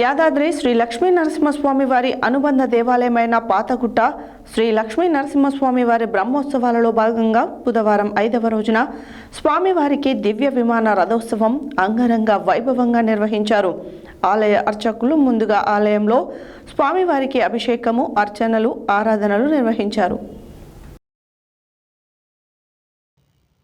యాదాద్రి శ్రీ లక్ష్మీ నరసింహస్వామి వారి అనుబంధ దేవాలయమైన పాతగుట్ట శ్రీ లక్ష్మీ నరసింహస్వామి వారి బ్రహ్మోత్సవాలలో భాగంగా బుధవారం 5వ రోజున స్వామివారికి దివ్య విమాన రథోత్సవం అంగరంగ వైభవంగా నిర్వహించారు. ఆలయ అర్చకులు ముందుగా ఆలయంలో స్వామివారికి అభిషేకము, అర్చనలు, ఆరాధనలు నిర్వహించారు.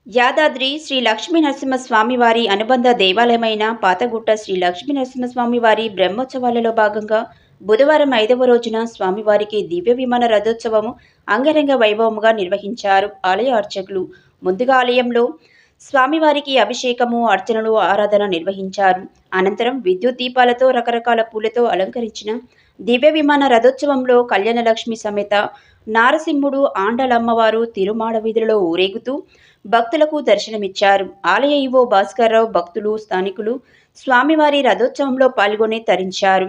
యాదాద్రి శ్రీ లక్ష్మీ నరసింహస్వామి వారి అనుబంధ దేవాలయమైన పాతగుట్ట శ్రీ లక్ష్మీ నరసింహస్వామి వారి బ్రహ్మోత్సవాలలో భాగంగా బుధవారం 5వ రోజున స్వామివారికి దివ్య విమాన రథోత్సవము అంగరంగ వైభవముగా నిర్వహించారు. ఆలయ అర్చకులు ముందుగా ఆలయంలో స్వామివారికి అభిషేకము, అర్చనలు, ఆరాధన నిర్వహించారు. అనంతరం విద్యుత్ దీపాలతో రకరకాల పూలతో అలంకరించిన దివ్య విమాన రథోత్సవంలో కళ్యాణలక్ష్మి సమేత నారసింహుడు, ఆండలమ్మవారు తిరుమాడ వీధులలో ఊరేగుతూ భక్తులకు దర్శనమిచ్చారు. ఆలయ ఈవో భాస్కర్రావు, భక్తులు, స్థానికులు స్వామివారి రథోత్సవంలో పాల్గొని తరించారు.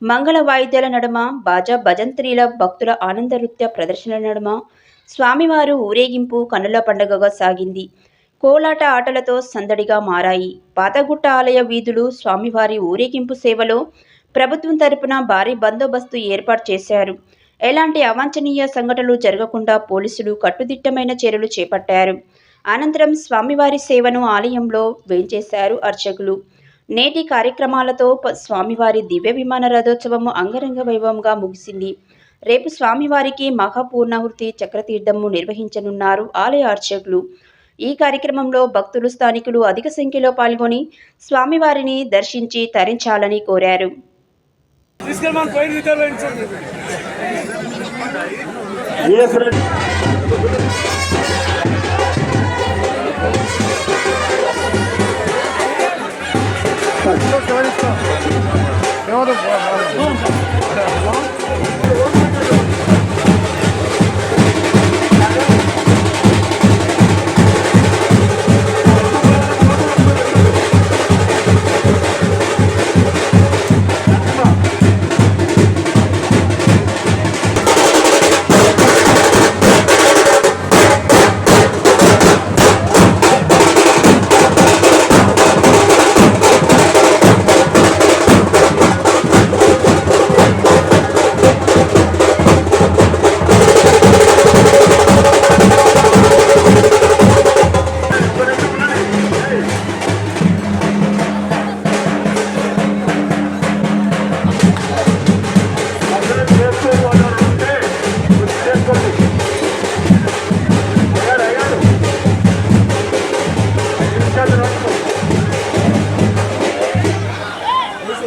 మంగళ వాయిద్యాల నడుమ, బాజా భజంత్రీల భక్తుల ఆనంద నృత్య ప్రదర్శనల నడుమ స్వామివారు ఊరేగింపు కన్నుల పండుగగా సాగింది. కోలాట ఆటలతో సందడిగా మారాయి. పాతగుట్ట ఆలయ వీధులు స్వామివారి ఊరేగింపు సేవలో ప్రభుత్వం తరపున భారీ బందోబస్తు ఏర్పాటు చేశారు. ఎలాంటి అవాంఛనీయ సంఘటనలు జరగకుండా పోలీసులు కట్టుదిట్టమైన చర్యలు చేపట్టారు. అనంతరం స్వామివారి సేవను ఆలయంలో వేంచేశారు అర్చకులు. నేటి కార్యక్రమాలతో స్వామివారి దివ్య విమాన రథోత్సవము అంగరంగ వైభవంగా ముగిసింది. రేపు స్వామివారికి మహాపూర్ణాహుతి చక్రతీర్థము నిర్వహించనున్నారు ఆలయ అర్చకులు. ఈ కార్యక్రమంలో భక్తులు, స్థానికులు అధిక సంఖ్యలో పాల్గొని స్వామివారిని దర్శించి తరించాలని కోరారు. ఎవరు